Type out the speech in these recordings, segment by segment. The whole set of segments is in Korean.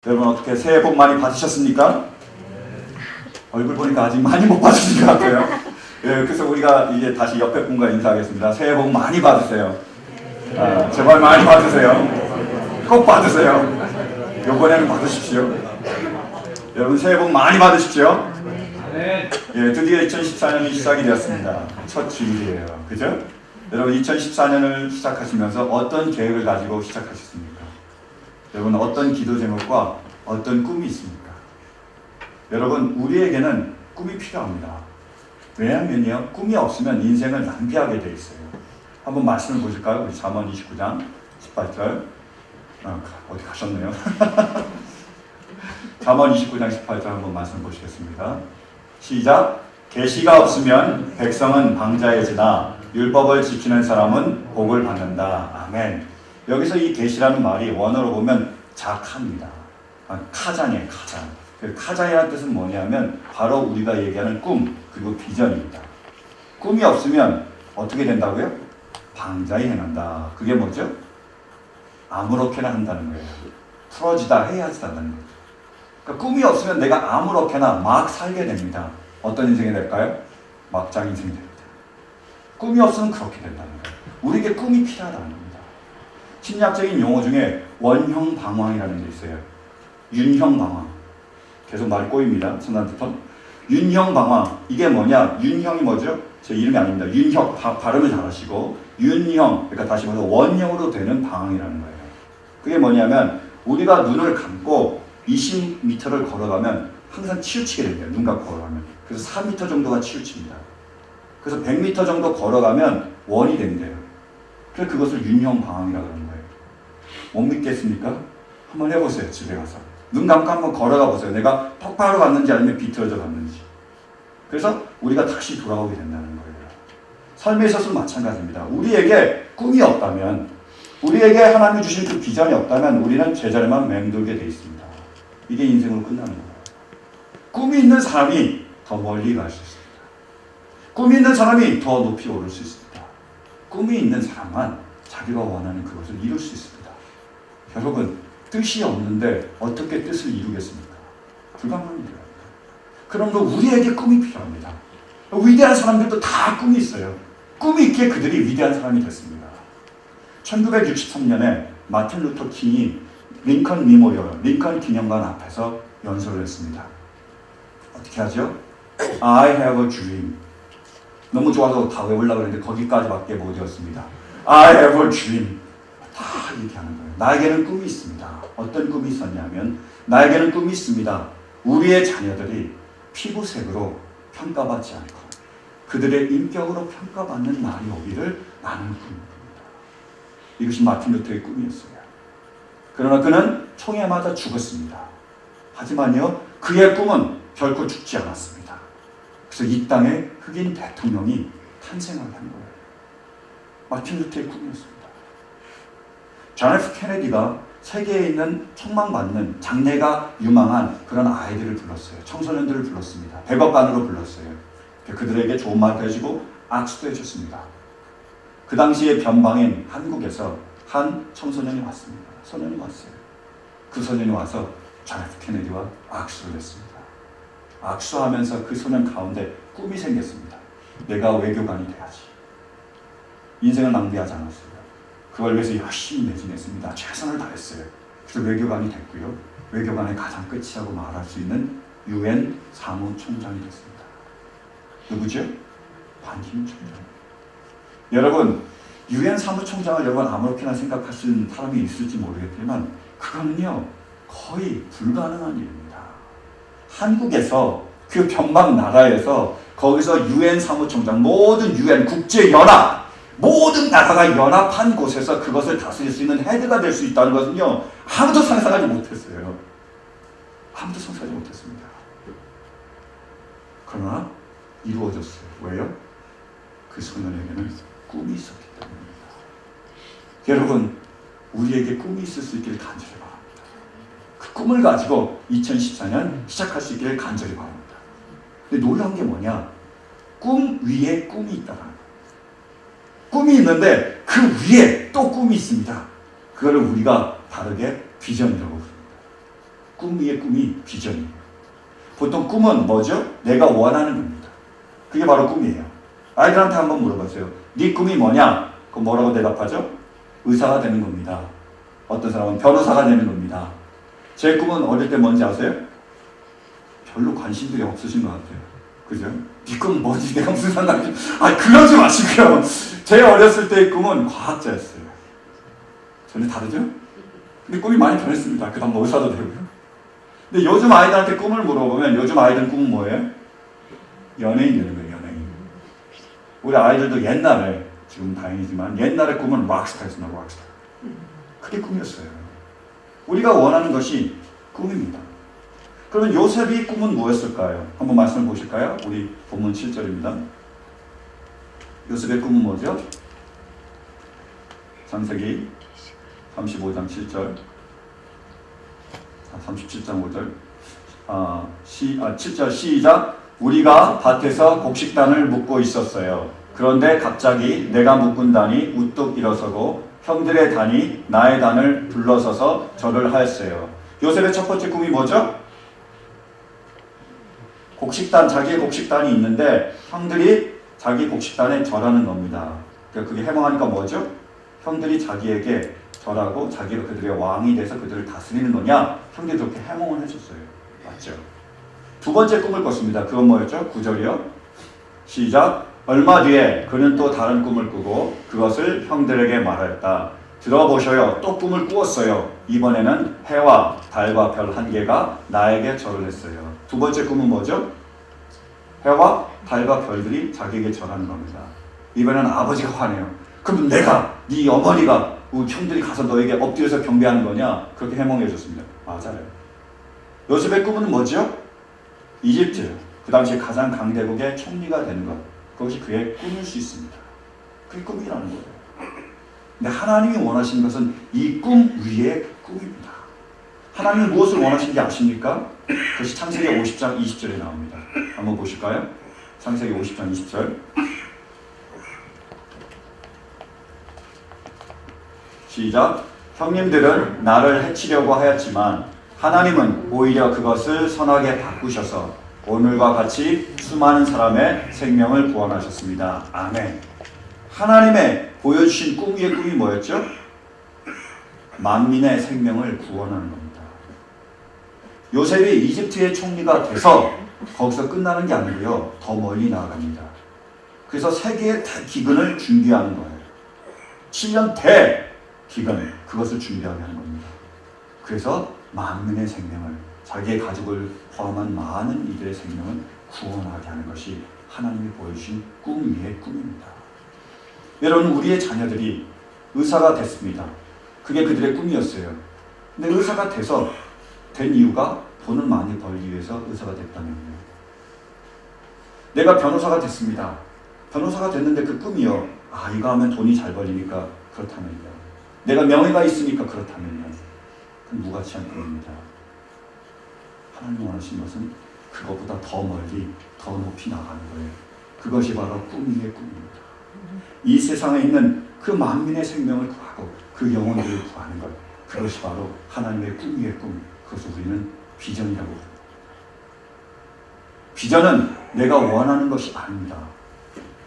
여러분 어떻게 새해 복 많이 받으셨습니까? 얼굴 보니까 아직 많이 못 받으신 것 같아요. 예, 그래서 우리가 이제 다시 옆에 분과 인사하겠습니다. 새해 복 많이 받으세요. 제발 많이 받으세요. 꼭 받으세요. 이번에는 받으십시오. 여러분 새해 복 많이 받으십시오. 예, 드디어 2014년이 시작이 되었습니다. 첫 주일이에요. 그죠? 여러분 2014년을 시작하시면서 어떤 계획을 가지고 시작하셨습니까? 여러분 어떤 기도 제목과 어떤 꿈이 있습니까? 여러분 우리에게는 꿈이 필요합니다. 왜냐하면요, 꿈이 없으면 인생을 낭비하게 돼 있어요. 한번 말씀을 보실까요? 우리 잠언 29장 18절. 어디 가셨네요? 잠언 29장 18절 한번 말씀 보시겠습니다. 시작. 계시가 없으면 백성은 방자에 지나 율법을 지키는 사람은 복을 받는다. 아멘. 여기서 이 계시라는 말이 원어로 보면 자카입니다. 카자니에요, 카자. 그 카자이라는 뜻은 뭐냐면 바로 우리가 얘기하는 꿈 그리고 비전입니다. 꿈이 없으면 어떻게 된다고요? 방자에 행한다. 그게 뭐죠? 아무렇게나 한다는 거예요. 풀어지다 해야지 한다는 거죠. 그러니까 꿈이 없으면 내가 아무렇게나 막 살게 됩니다. 어떤 인생이 될까요? 막장 인생이 됩니다. 꿈이 없으면 그렇게 된다는 거예요. 우리에게 꿈이 필요하다는 겁니다. 심리학적인 용어 중에 원형방황이라는 게 있어요. 윤형방황. 계속 말 꼬입니다. 순간부터. 윤형방황. 이게 뭐냐? 윤형이 뭐죠? 제 이름이 아닙니다. 윤형. 발음을 잘하시고 윤형. 그러니까 다시 말해서 원형으로 되는 방황이라는 거예요. 그게 뭐냐면 우리가 눈을 감고 20m를 걸어가면 항상 치우치게 됩니다. 눈 감고 걸어가면. 그래서 4m 정도가 치우칩니다. 그래서 100m 정도 걸어가면 원이 된대요. 그래서 그것을 윤형방황이라고 하는 거예요. 못 믿겠습니까? 한번 해보세요. 집에 가서. 눈 감고 한번 걸어가 보세요. 내가 폭발로 갔는지 아니면 비틀어져 갔는지. 그래서 우리가 다시 돌아오게 된다는 거예요. 삶에 있어서도 마찬가지입니다. 우리에게 꿈이 없다면, 우리에게 하나님이 주신 그 비전이 없다면 우리는 제자리만 맴돌게 돼 있습니다. 이게 인생으로 끝나는 거예요. 꿈이 있는 사람이 더 멀리 갈 수 있습니다. 꿈이 있는 사람이 더 높이 오를 수 있습니다. 꿈이 있는 사람만 자기가 원하는 그것을 이룰 수 있습니다. 여러분, 뜻이 없는데 어떻게 뜻을 이루겠습니까? 불가능합니다. 그러므로 우리에게 꿈이 필요합니다. 위대한 사람들도 다 꿈이 있어요. 꿈이 있기에 그들이 위대한 사람이 됐습니다. 1963년에 마틴 루터 킹이 링컨 미모리얼, 링컨 기념관 앞에서 연설을 했습니다. 어떻게 하죠? I have a dream. 너무 좋아서 다 외우려고 했는데 거기까지밖에 못 외웠습니다. I have a dream. 다 얘기하는 거예요. 나에게는 꿈이 있습니다. 어떤 꿈이 있었냐면 나에게는 꿈이 있습니다. 우리의 자녀들이 피부색으로 평가받지 않고 그들의 인격으로 평가받는 날이 오기를 나는 꿈입니다. 이것이 마틴 루터의 꿈이었어요. 그러나 그는 총에 맞아 죽었습니다. 하지만요, 그의 꿈은 결코 죽지 않았습니다. 그래서 이 땅에 흑인 대통령이 탄생하게 한 거예요. 마틴 루터의 꿈이었습니다. 존 F 케네디가 세계에 있는 촉망받는 장래가 유망한 그런 아이들을 불렀어요. 청소년들을 불렀습니다. 백악관으로 불렀어요. 그들에게 좋은 말도 해주고 악수도 해줬습니다. 그 당시에 변방인 한국에서 한 청소년이 왔습니다. 소년이 왔어요. 그 소년이 와서 존 F 케네디와 악수를 했습니다. 악수하면서 그 소년 가운데 꿈이 생겼습니다. 내가 외교관이 돼야지. 인생을 낭비하지 않았어요. 그걸 위해서 열심히 매진했습니다. 최선을 다했어요. 그래서 외교관이 됐고요. 외교관의 가장 끝이라고 말할 수 있는 UN 사무총장이 됐습니다. 누구죠? 반기문 총장. 여러분, UN 사무총장을 여러분 아무렇게나 생각하시는 사람이 있을지 모르겠지만 그거는요 거의 불가능한 일입니다. 한국에서 그 변방 나라에서 거기서 UN 사무총장, 모든 UN 국제연합 모든 나라가 연합한 곳에서 그것을 다스릴 수 있는 헤드가 될 수 있다는 것은요 아무도 상상하지 못했어요. 아무도 상상하지 못했습니다. 그러나 이루어졌어요. 왜요? 그 소년에게는 꿈이 있었기 때문입니다. 여러분, 우리에게 꿈이 있을 수 있기를 간절히 바랍니다. 그 꿈을 가지고 2014년 시작할 수 있기를 간절히 바랍니다. 근데 놀라운 게 뭐냐? 꿈 위에 꿈이 있다는 거예요. 꿈이 있는데 그 위에 또 꿈이 있습니다. 그걸 우리가 다르게 비전이라고 부릅니다. 꿈 위에 꿈이 비전이에요. 보통 꿈은 뭐죠? 내가 원하는 겁니다. 그게 바로 꿈이에요. 아이들한테 한번 물어보세요. 네 꿈이 뭐냐? 그럼 뭐라고 대답하죠? 의사가 되는 겁니다. 어떤 사람은 변호사가 되는 겁니다. 제 꿈은 어릴 때 뭔지 아세요? 별로 관심들이 없으신 것 같아요. 그죠? 네 꿈은 뭐지? 내가 무슨 상관이? 그러지 마시고요. 제 어렸을 때의 꿈은 과학자였어요. 전혀 다르죠? 근데 꿈이 많이 변했습니다. 그 다음 뭐 의사도 되고요. 근데 요즘 아이들한테 꿈을 물어보면 요즘 아이들 꿈은 뭐예요? 연예인 되는 거예요. 연예인. 우리 아이들도 옛날에, 지금 다행이지만 옛날에 꿈은 락스타였습니다. 락스타. 그게 꿈이었어요. 우리가 원하는 것이 꿈입니다. 그러면 요셉의 꿈은 뭐였을까요? 한번 말씀을 보실까요? 우리 본문 7절입니다. 요셉의 꿈은 뭐죠? 창세기 35장 7절, 37장 5절, 7절 시작. 우리가 밭에서 곡식단을 묶고 있었어요. 그런데 갑자기 내가 묶은 단이 우뚝 일어서고 형들의 단이 나의 단을 둘러서서 절을 하였어요. 요셉의 첫 번째 꿈이 뭐죠? 곡식단, 자기의 곡식단이 있는데 형들이 자기 곡식단에 절하는 겁니다. 그게 해몽하니까 뭐죠? 형들이 자기에게 절하고 자기가 그들의 왕이 돼서 그들을 다스리는 거냐? 형들이 그렇게 해몽을 해줬어요. 맞죠? 두 번째 꿈을 꿨습니다. 그건 뭐였죠? 9절이요. 시작. 얼마 뒤에 그는 또 다른 꿈을 꾸고 그것을 형들에게 말하였다. 들어보셔요. 또 꿈을 꾸었어요. 이번에는 해와 달과 별 한 개가 나에게 절을 했어요. 두 번째 꿈은 뭐죠? 해와 달과 별들이 자기에게 절하는 겁니다. 이번에는 아버지가 화내요. 그럼 내가, 네 어머니가, 우리 형들이 가서 너에게 엎드려서 경배하는 거냐? 그렇게 해몽해 줬습니다. 맞아요. 요셉의 꿈은 뭐죠? 이집트, 그 당시 가장 강대국의 총리가 되는 것. 그것이 그의 꿈일 수 있습니다. 그게 꿈이라는 거예요. 근데 하나님이 원하시는 것은 이 꿈 위의 꿈입니다. 하나님은 무엇을 원하시는지 아십니까? 그것이 창세기 50장 20절에 나옵니다. 한번 보실까요? 창세기 50장 20절. 시작. 형님들은 나를 해치려고 하였지만 하나님은 오히려 그것을 선하게 바꾸셔서 오늘과 같이 수많은 사람의 생명을 구원하셨습니다. 아멘. 하나님의 보여주신 꿈 위의 꿈이 뭐였죠? 만민의 생명을 구원하는 겁니다. 요셉이 이집트의 총리가 돼서 거기서 끝나는 게 아니고요. 더 멀리 나아갑니다. 그래서 세계의 대기근을 준비하는 거예요. 7년 대기근, 그것을 준비하게 하는 겁니다. 그래서 만민의 생명을, 자기의 가족을 포함한 많은 이들의 생명을 구원하게 하는 것이 하나님이 보여주신 꿈 위의 꿈입니다. 여러분, 우리의 자녀들이 의사가 됐습니다. 그게 그들의 꿈이었어요. 근데 의사가 된 이유가 돈을 많이 벌기 위해서 의사가 됐다면요. 내가 변호사가 됐습니다. 변호사가 됐는데 그 꿈이요. 이거 하면 돈이 잘 벌리니까 그렇다면요. 내가 명예가 있으니까 그렇다면요. 그건 무가치한 꿈입니다. 하나님 원하시는 것은 그것보다 더 멀리, 더 높이 나가는 거예요. 그것이 바로 꿈 위의 꿈입니다. 이 세상에 있는 그 만민의 생명을 구하고 그 영혼들을 구하는 것, 그것이 바로 하나님의 꿈 위의 꿈. 그것을 우리는 비전이라고 합니다. 비전은 내가 원하는 것이 아닙니다.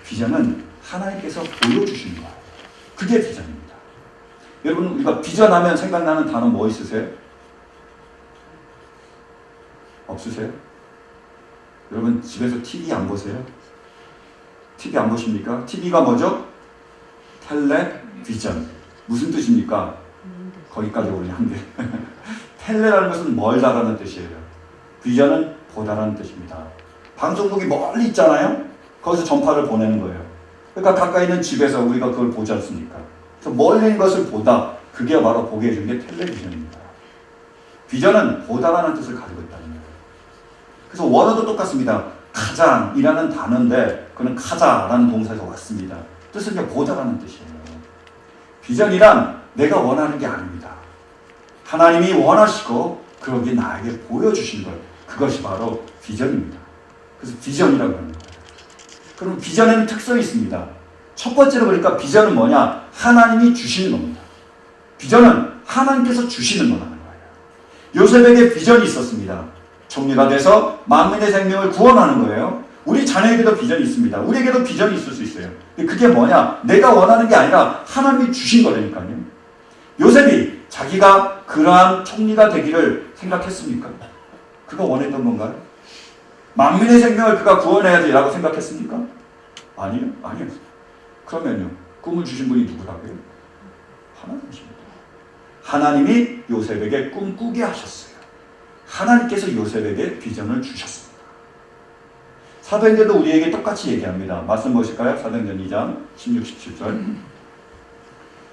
비전은 하나님께서 보여주시는 거예요. 그게 비전입니다. 여러분, 우리가 비전하면 생각나는 단어 뭐 있으세요? 없으세요? 여러분, 집에서 TV 안 보세요? TV 안 보십니까? TV가 뭐죠? 텔레비전. 무슨 뜻입니까? 거기까지 오냐. 텔레라는 것은 멀다라는 뜻이에요. 비전은 보다라는 뜻입니다. 방송국이 멀리 있잖아요. 거기서 전파를 보내는 거예요. 그러니까 가까이 있는 집에서 우리가 그걸 보지 않습니까? 그래서 멀리 있는 것을 보다, 그게 바로 보게 해준 게 텔레비전입니다. 비전은 보다라는 뜻을 가지고 있다는 거예요. 그래서 원어도 똑같습니다. 가장이라는 단어인데 그는 가자라는 동사에서 왔습니다. 뜻은 그냥 보다라는 뜻이에요. 비전이란 내가 원하는 게 아닙니다. 하나님이 원하시고 그러기에 나에게 보여주신 것, 그것이 바로 비전입니다. 그래서 비전이라고 하는 거예요. 그럼 비전에는 특성이 있습니다. 첫 번째로 보니까 비전은 뭐냐? 하나님이 주시는 겁니다. 비전은 하나님께서 주시는 거라는 거예요. 요셉에게 비전이 있었습니다. 총리가 돼서 만민의 생명을 구원하는 거예요. 우리 자녀에게도 비전이 있습니다. 우리에게도 비전이 있을 수 있어요. 근데 그게 뭐냐? 내가 원하는 게 아니라 하나님이 주신 거라니까요. 요셉이 자기가 그러한 총리가 되기를 생각했습니까? 그가 원했던 건가요? 만민의 생명을 그가 구원해야지 라고 생각했습니까? 아니요. 그러면요. 꿈을 주신 분이 누구라고요? 하나님이십니다. 하나님이 요셉에게 꿈 꾸게 하셨어요. 하나님께서 요셉에게 비전을 주셨습니다. 사도행전도 우리에게 똑같이 얘기합니다. 말씀 보실까요? 사도행전 2장 16, 17절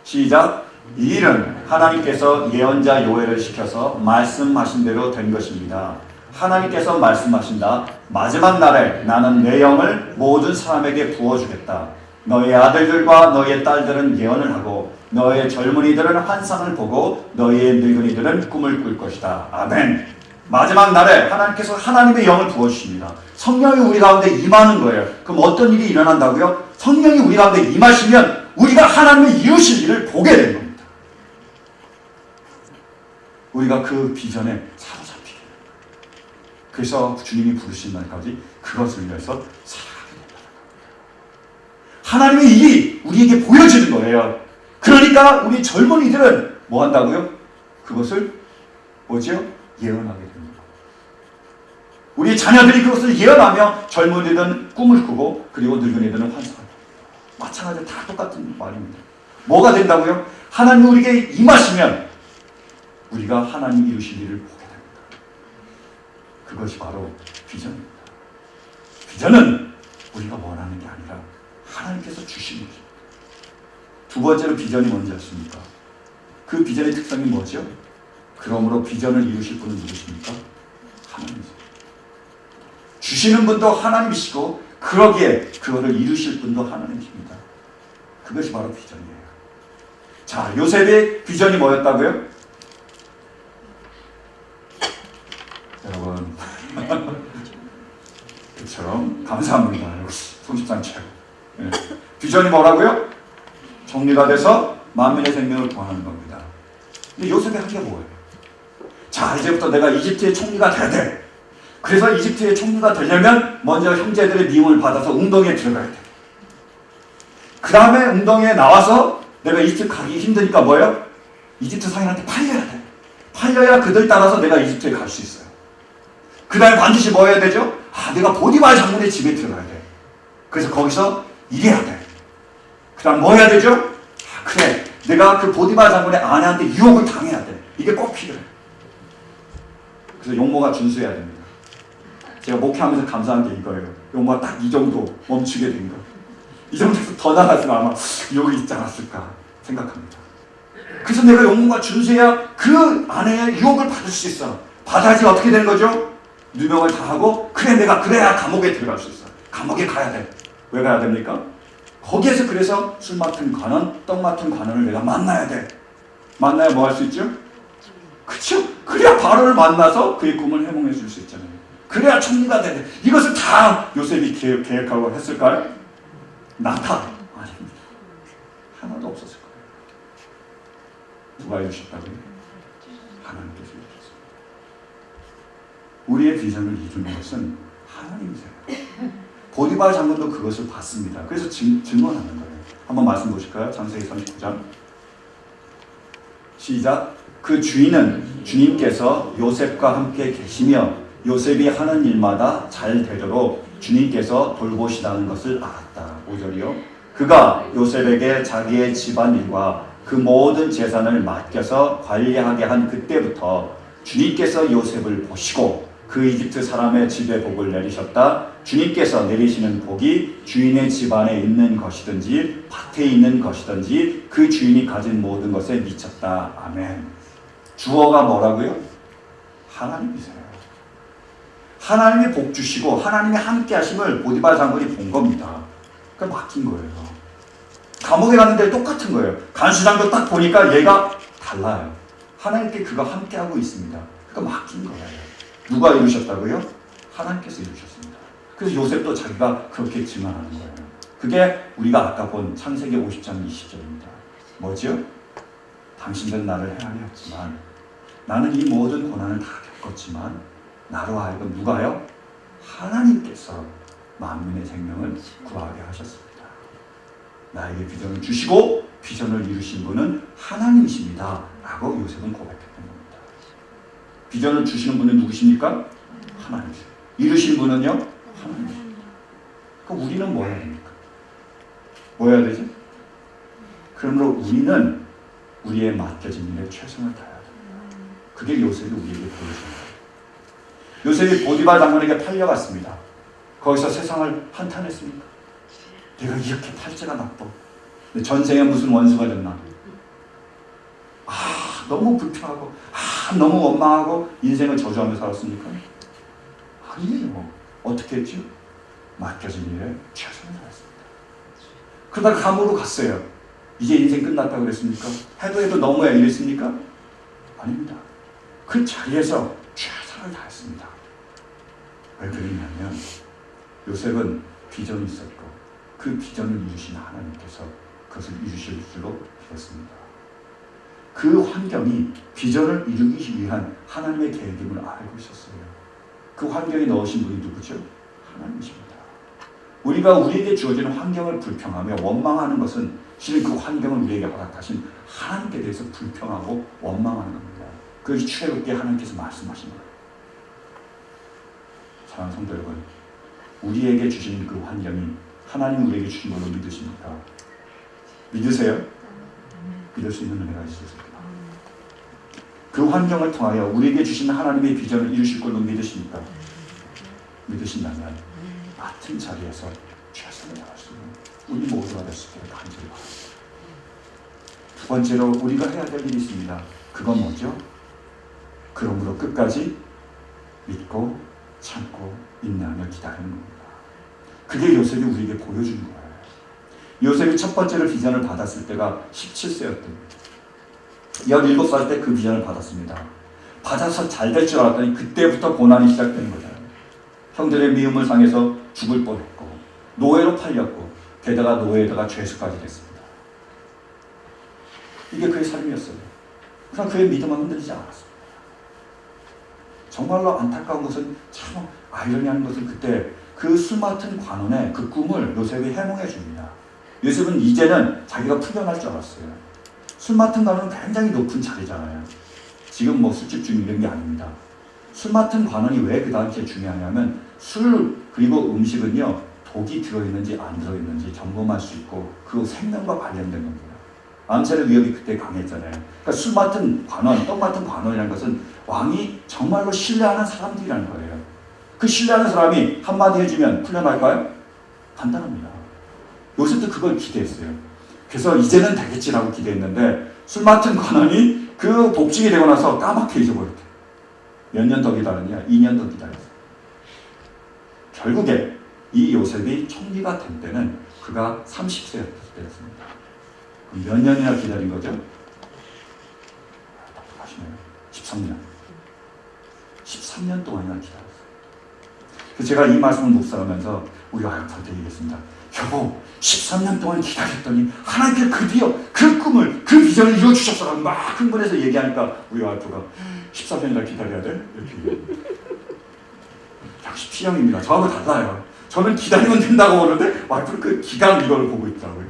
시작. 이 일은 하나님께서 예언자 요엘을 시켜서 말씀하신 대로 된 것입니다. 하나님께서 말씀하신다. 마지막 날에 나는 내 영을 모든 사람에게 부어주겠다. 너의 아들들과 너의 딸들은 예언을 하고 너의 젊은이들은 환상을 보고 너의 늙은이들은 꿈을 꿀 것이다. 아멘. 마지막 날에 하나님께서 하나님의 영을 부어주십니다. 성령이 우리 가운데 임하는 거예요. 그럼 어떤 일이 일어난다고요? 성령이 우리 가운데 임하시면 우리가 하나님의 이루실 일을 보게 되는 겁니다. 우리가 그 비전에 사로잡히게 됩니다. 그래서 주님이 부르신 날까지 그것을 위해서 살아가게 된다는 겁니다. 하나님의 일이 우리에게 보여지는 거예요. 그러니까 우리 젊은이들은 뭐 한다고요? 그것을 뭐죠? 예언하게 됩니다. 우리 자녀들이 그것을 예언하며 젊은이들은 꿈을 꾸고 그리고 늙은이들은 환상을 합니다. 마찬가지로 다 똑같은 말입니다. 뭐가 된다고요? 하나님이 우리에게 임하시면 우리가 하나님 이루실 일을 보게 됩니다. 그것이 바로 비전입니다. 비전은 우리가 원하는 게 아니라 하나님께서 주시는 것입니다. 두 번째로 비전이 뭔지 아십니까? 그 비전의 특성이 뭐죠? 그러므로 비전을 이루실 분은 누구십니까? 하나님이십니다. 주시는 분도 하나님이시고 그러기에 그거를 이루실 분도 하나님이십니다. 그것이 바로 비전이에요. 자, 요셉의 비전이 뭐였다고요? 여러분 그처럼 감사합니다. 송십상 최고. 네. 비전이 뭐라고요? 총리가 돼서 만민의 생명을 구하는 겁니다. 근데 요셉이 한 게 뭐예요? 자, 이제부터 내가 이집트의 총리가 돼야 돼. 그래서 이집트의 총리가 되려면 먼저 형제들의 미움을 받아서 웅덩이에 들어가야 돼. 그 다음에 웅덩이에 나와서 내가 이집트 가기 힘드니까 뭐예요? 이집트 상인한테 팔려야 돼. 팔려야 그들 따라서 내가 이집트에 갈 수 있어요. 그 다음에 반드시 뭐 해야 되죠? 내가 보디발 장군의 집에 들어가야 돼. 그래서 거기서 일해야 돼. 그 다음 뭐 해야 되죠? 그래, 내가 그 보디발 장군의 아내한테 유혹을 당해야 돼. 이게 꼭 필요해. 그래서 용모가 준수해야 됩니다. 제가 목회하면서 감사한 게 이거예요. 용모가 딱 이 정도 멈추게 된 거. 이 정도에서 더 나갔으면 아마 유혹이 있지 않았을까 생각합니다. 그래서 내가 용모가 준수해야 그 아내의 유혹을 받을 수 있어. 받아야지 어떻게 되는 거죠? 누명을 다 하고 그래야 감옥에 들어갈 수 있어. 감옥에 가야 돼. 왜 가야 됩니까? 거기에서 그래서 술 맡은 관원, 떡 맡은 관원을 내가 만나야 돼. 만나야 뭐 할 수 있죠? 그쵸? 그래야 바로를 만나서 그의 꿈을 해몽해 줄 수 있잖아요. 그래야 총리가 되네. 이것을 다 요셉이 계획하고 했을까요? 나타. 아닙니다. 하나도 없었을 거예요. 누가 이루셨다고요? 하나님께서 이루셨습니다. 우리의 비전을 이루는 것은 하나님이세요. 보디발 장군도 그것을 봤습니다. 그래서 증언하는 거예요. 한번 말씀 보실까요? 창세기 39장 시작. 그 주인은 주님께서 요셉과 함께 계시며 요셉이 하는 일마다 잘 되도록 주님께서 돌보시다는 것을 알았다. 5절이요. 그가 요셉에게 자기의 집안일과 그 모든 재산을 맡겨서 관리하게 한 그때부터 주님께서 요셉을 보시고 그 이집트 사람의 집에 복을 내리셨다. 주님께서 내리시는 복이 주인의 집안에 있는 것이든지 밭에 있는 것이든지 그 주인이 가진 모든 것에 미쳤다. 아멘. 주어가 뭐라고요? 하나님이세요. 하나님이 복 주시고 하나님이 함께 하심을 보디발 장군이 본 겁니다. 그러니까 맡긴 거예요. 감옥에 갔는데 똑같은 거예요. 간수장도 딱 보니까 얘가 달라요. 하나님께 그가 함께하고 있습니다. 그러니까 맡긴 거예요. 누가 이루셨다고요? 하나님께서 이루셨습니다. 그래서 요셉도 자기가 그렇게 증언하는 거예요. 그게 우리가 아까 본 창세기 50장 20절입니다. 뭐죠? 당신들은 나를 헤아렸지만 나는 이 모든 고난을 다 겪었지만 나로 하여금 누가요? 하나님께서 만민의 생명을 구하게 하셨습니다. 나에게 비전을 주시고 비전을 이루신 분은 하나님이십니다. 라고 요셉은 고백했던 겁니다. 비전을 주시는 분은 누구십니까? 하나님이십니다. 이루신 분은요? 하나님이십니다. 그럼 우리는 뭐 해야 됩니까? 뭐 해야 되지? 그러므로 우리는 우리의 맡겨진 일에 최선을 다해야 됩니다. 그게 요셉이 우리에게 보여준 거예요. 요셉이 보디발 장군에게 팔려갔습니다. 거기서 세상을 한탄했습니까? 내가 이렇게 팔자가 나빠. 내 전생에 무슨 원수가 됐나? 너무 불평하고, 너무 원망하고 인생을 저주하며 살았습니까? 아니에요. 어떻게 했죠? 맡겨진 일에 최선을 다했습니다. 그러다 감으로 갔어요. 이제 인생 끝났다고 그랬습니까? 해도 너무해 이랬습니까? 아닙니다. 그 자리에서 최선을 다했습니다. 왜 그러냐면 요셉은 비전이 있었고 그 비전을 이루신 하나님께서 그것을 이루실 줄로 믿었습니다. 그 환경이 비전을 이루기 위한 하나님의 계획임을 알고 있었어요. 그 환경에 넣으신 분이 누구죠? 하나님이십니다. 우리가 우리에게 주어지는 환경을 불평하며 원망하는 것은 실은 그 환경을 우리에게 허락하신 하나님께 대해서 불평하고 원망하는 겁니다. 그것이 출애굽기에 하나님께서 말씀하신 거예요. 사랑하는 성도 여러분, 우리에게 주신 그 환경이 하나님 우리에게 주신 걸로 믿으십니까? 믿으세요? 믿을 수 있는 은혜가 있으십니까? 그 환경을 통하여 우리에게 주신 하나님의 비전을 이루실 걸로 믿으십니까? 믿으신다면 같은 자리에서 최선을 다할 수 있는 우리 모두가 될 수 있기를 간절히 바랍니다. 두 번째로 우리가 해야 될 일이 있습니다. 그건 뭐죠? 그러므로 끝까지 믿고 참고 인내하며 기다리는 겁니다. 그게 요셉이 우리에게 보여준 거예요. 요셉이 첫 번째로 비전을 받았을 때가 17세였던 17살 때 그 비전을 받았습니다. 받아서 잘 될 줄 알았더니 그때부터 고난이 시작되는 거잖아요. 형들의 미움을 당해서 죽을 뻔했고 노예로 팔렸고 게다가 노예에다가 죄수까지 됐습니다. 이게 그의 삶이었어요. 그러나 그의 믿음은 흔들리지 않았습니다. 정말로 안타까운 것은 참 아이러니한 것은 그때 그 술 맡은 관원의 그 꿈을 요셉이 해몽해 줍니다. 요셉은 이제는 자기가 풀려날 줄 알았어요. 술 맡은 관원은 굉장히 높은 자리잖아요. 지금 뭐 술집 주인 이런 게 아닙니다. 술 맡은 관원이 왜 그 당시에 중요하냐면 술 그리고 음식은요 독이 들어있는지 안 들어있는지 점검할 수 있고 그 생명과 관련된 겁니다. 암살의 위협이 그때 강했잖아요. 그러니까 술 맡은 관원, 떡 맡은 관원이라는 것은 왕이 정말로 신뢰하는 사람들이라는 거예요. 그 신뢰하는 사람이 한마디 해주면 풀려날까요? 간단합니다. 요셉도 그걸 기대했어요. 그래서 이제는 되겠지라고 기대했는데 술 맡은 관원이 그 복직이 되고 나서 까맣게 잊어버렸대요. 몇 년 더 기다렸냐? 2년 더 기다렸어요. 결국에 이 요셉이 총리가 된 때는 그가 30세였을 때였습니다. 몇 년이나 기다린 거죠? 답답하시네요. 13년. 13년 동안이나 기다렸어요. 그래서 제가 이 말씀을 묵상하면서 우리 와이프한테 얘기했습니다. 여보, 13년 동안 기다렸더니 하나님께 드디어 그 꿈을, 그 비전을 이루어주셨어. 막 흥분해서 얘기하니까 우리 와이프가 14년이나 기다려야 돼? 이렇게 얘기해요. 역시 P형입니다. 저하고 달라요. 저는 기다리면 된다고 그러는데 와이프는 그 기간 이걸 보고 있더라고요.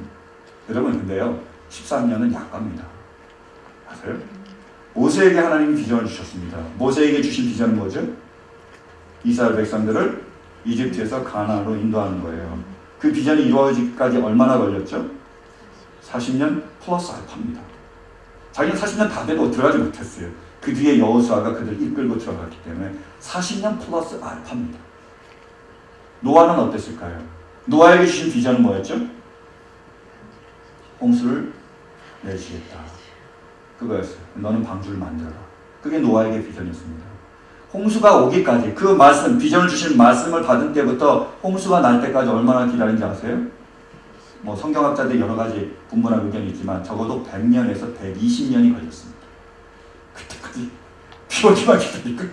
여러분 근데요 13년은 약갑니다. 아세요? 모세에게 하나님이 비전을 주셨습니다. 모세에게 주신 비전은 뭐죠? 이스라엘 백성들을 이집트에서 가나안으로 인도하는 거예요. 그 비전이 이루어지기까지 얼마나 걸렸죠? 40년 플러스 알파입니다. 자기는 40년 다 돼도 들어가지 못했어요. 그 뒤에 여호수아가 그들 이끌고 들어갔기 때문에 40년 플러스 알파입니다. 노아는 어땠을까요? 노아에게 주신 비전은 뭐였죠? 홍수를 내리시겠다. 그거였어요. 너는 방주를 만들어라. 그게 노아에게 비전이었습니다. 홍수가 오기까지 그 말씀, 비전을 주신 말씀을 받은 때부터 홍수가 날 때까지 얼마나 기다린지 아세요? 뭐 성경학자들 여러 가지 분분한 의견이 있지만 적어도 100년에서 120년이 걸렸습니다. 그때까지 비 오기만 기다리니까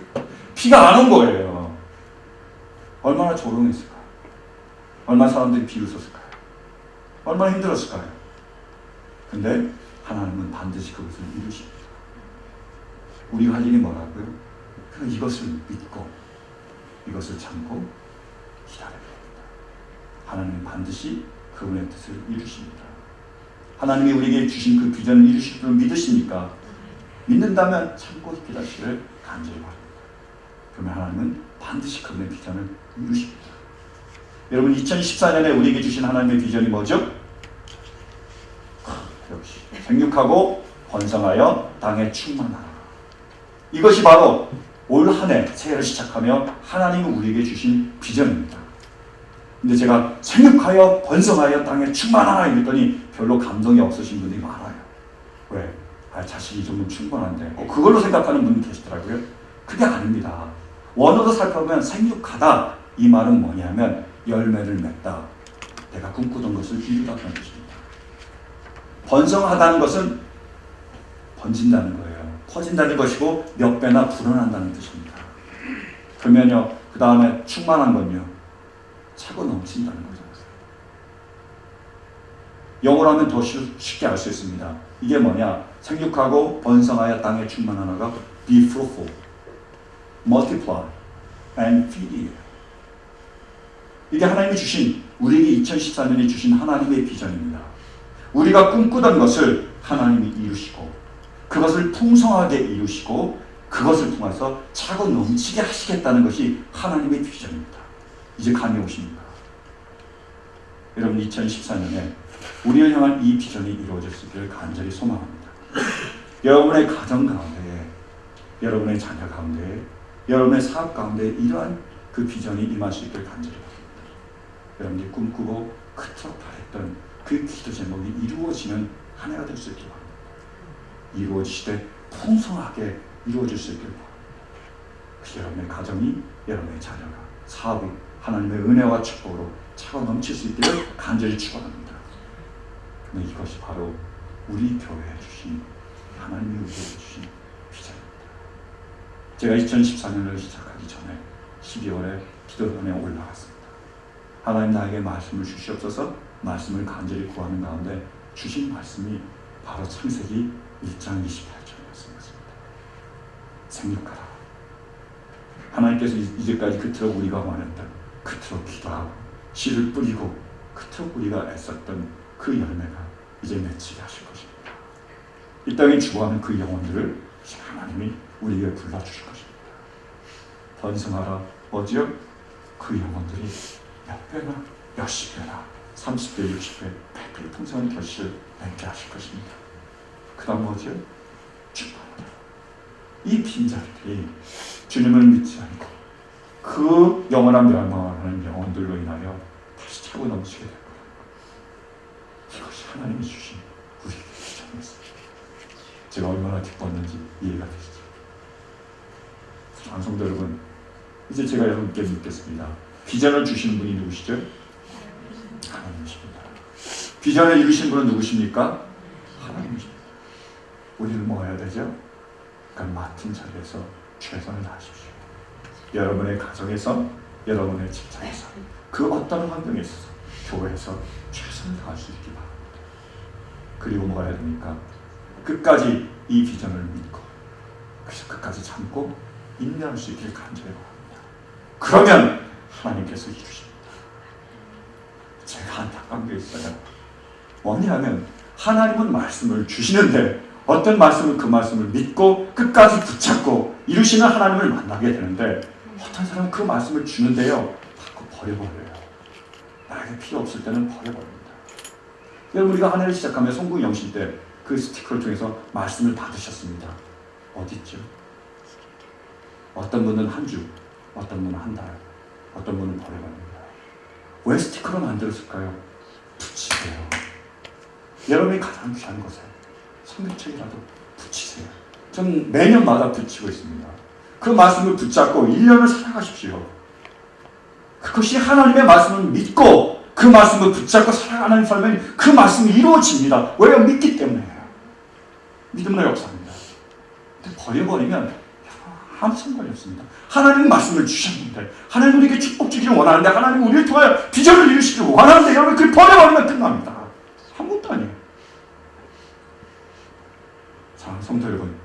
비가 안 온 거예요. 얼마나 조롱했을까요? 얼마나 사람들이 비웃었을까요? 얼마나 힘들었을까요? 근데 하나님은 반드시 그것을 이루십니다. 우리가 할 일이 뭐라고요? 그럼 이것을 믿고 이것을 참고 기다려야 됩니다. 하나님은 반드시 그분의 뜻을 이루십니다. 하나님이 우리에게 주신 그 비전을 이루실 줄 믿으십니까? 믿는다면 참고 기다리시기를 간절히 바랍니다. 그러면 하나님은 반드시 그분의 비전을 이루십니다. 여러분 2014년에 우리에게 주신 하나님의 비전이 뭐죠? 역시 생육하고 번성하여 땅에 충만하라. 이것이 바로 올 한 해 새해를 시작하며 하나님이 우리에게 주신 비전입니다. 근데 제가 생육하여 번성하여 땅에 충만하라 이랬더니 별로 감동이 없으신 분들이 많아요. 왜? 자식이 좀 충분한데 그걸로 생각하는 분이 계시더라고요. 그게 아닙니다. 원어로 살펴보면 생육하다 이 말은 뭐냐면 열매를 맺다. 내가 꿈꾸던 것을 이루다는 뜻입니다. 번성하다는 것은 번진다는 거예요. 퍼진다는 것이고 몇 배나 불어난다는 뜻입니다. 그러면요, 그 다음에 충만한 건요, 차고 넘친다는 거죠. 영어로 하면 더 쉽게 알 수 있습니다. 이게 뭐냐? 생육하고 번성하여 땅에 충만하라가 be fruitful, multiply, and feed. 이게 하나님이 주신, 우리에게 2014년에 주신 하나님의 비전입니다. 우리가 꿈꾸던 것을 하나님이 이루시고 그것을 풍성하게 이루시고 그것을 통해서 차고 넘치게 하시겠다는 것이 하나님의 비전입니다. 이제 감이 오십니까? 여러분 2014년에 우리를 향한 이 비전이 이루어질 수 있기를 간절히 소망합니다. 여러분의 가정 가운데에, 여러분의 자녀 가운데에, 여러분의 사업 가운데 이러한 그 비전이 임할 수 있기를 간절히 바랍니다. 여러분들이 꿈꾸고 그토록 바랬던 그 기도 제목이 이루어지는 한 해가 될 수 있기를 바랍니다. 이루어지시되 풍성하게 이루어질 수 있기를 바랍니다. 여러분의 가정이, 여러분의 자녀가, 사업이 하나님의 은혜와 축복으로 차고 넘칠 수 있기를 간절히 축원합니다. 근데 이것이 바로 우리 교회에 주신, 하나님이 우리에게 주신 비전입니다. 제가 2014년을 시작하기 전에 12월에 기도원에 올라갔습니다. 하나님 나에게 말씀을 주시옵소서. 말씀을 간절히 구하는 가운데 주신 말씀이 바로 창세기 1장 28절이었습니다. 생육하라. 하나님께서 이제까지 그토록 우리가 원했던, 그토록 기도하고 씨를 뿌리고 그토록 우리가 애썼던 그 열매가 이제 맺히게 하실 것입니다. 이 땅에 죽어가는 그 영혼들을 하나님이 우리에게 불러주실 것입니다. 번성하라. 뭐지요? 그 영혼들이 몇 배나, 몇십 배나, 30배, 60배, 100배 풍성한 결실을 맺게 하실 것입니다. 그 다음 뭐죠? 충만하다. 이 빈자리들이 주님을 믿지 않고 그 영원한 멸망하는 영혼들로 인하여 다시 차고 넘치게 될 거예요. 이것이 하나님이 주신 우리에게 비전이었습니다. 제가 얼마나 기뻤는지 이해가 되시죠? 장성도 여러분, 이제 제가 여러분께 묻겠습니다. 비전을 주시는 분이 누구시죠? 하나님이십니다. 비전을 이루신 분은 누구십니까? 하나님이십니다. 우리는 뭐 해야 되죠? 그러니까 맡은 자리에서 최선을 다하십시오. 여러분의 가정에서, 여러분의 직장에서, 그 어떤 환경에 있어서, 교회에서 최선을 다할 수 있기 바랍니다. 그리고 뭐 해야 됩니까? 끝까지 이 비전을 믿고, 그래서 끝까지 참고 인내할 수 있기를 간절히 바랍니다. 그러면 하나님께서 이루십니다. 제가 안타까운 게 있어요. 뭐냐면 하나님은 말씀을 주시는데 어떤 말씀은 그 말씀을 믿고 끝까지 붙잡고 이루시는 하나님을 만나게 되는데 어떤 사람은 그 말씀을 주는데요, 자꾸 버려버려요. 나에게 필요 없을 때는 버려버립니다. 여러분, 우리가 한 해를 시작하면 송구 영신 때 그 스티커를 통해서 말씀을 받으셨습니다. 어디 있죠? 어떤 분은 한 주, 어떤 분은 한 달, 어떤 분은 버려버립니다. 왜 스티커를 만들었을까요? 붙이세요. 여러분이 가장 귀한 것에 성경책이라도 붙이세요. 전 매년마다 붙이고 있습니다. 그 말씀을 붙잡고 1년을 살아가십시오. 그것이 하나님의 말씀을 믿고 그 말씀을 붙잡고 살아가는 삶에 그 말씀이 이루어집니다. 왜요? 믿기 때문에요. 믿음의 역사입니다. 근데 버려버리면 아무 상관이 없습니다. 하나님 말씀을 주셨는데, 하나님 우리에게 축복 주기를 원하는데, 하나님 우리를 통하여 비전을 이루시기를 원하는데, 여러분 그걸 버려버리면 끝납니다. 아무것도 아니에요. 자, 성도 여러분,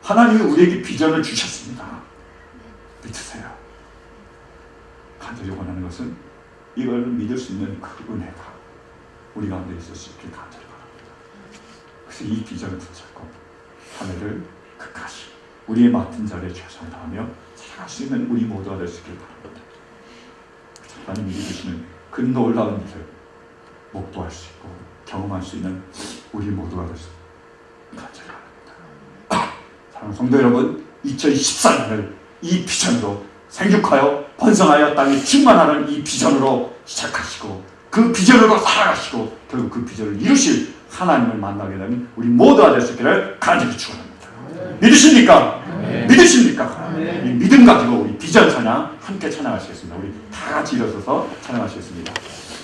하나님이 우리에게 비전을 주셨습니다. 믿으세요. 간절히 원하는 것은 이걸 믿을 수 있는 그 은혜가 우리 가운데 있을 수 있길 간절히 바랍니다. 그래서 이 비전을 붙잡고 한 해를 끝까지 우리의 맡은 자리에 최선을 다하며 살아갈 수 있는 우리 모두가 될 수 있길 바랍니다. 하나님이 주시는 그 놀라운 일을 목도할 수 있고 경험할 수 있는 우리 모두가 될 수 있길 간절히 바랍니다. 사랑하는 성도 여러분, 2014년을 이 비전으로 생육하여 번성하여 땅에 충만하는 이 비전으로 시작하시고 그 비전으로 살아가시고 결국 그 비전을 이루실 하나님을 만나게 되는 우리 모두가 될 수 있기를 간절히 축원합니다. 믿으십니까? 믿으십니까? 이 믿음 가지고 우리 비전 찬양 함께 찬양하시겠습니다. 우리 다 같이 일어서서 찬양하시겠습니다.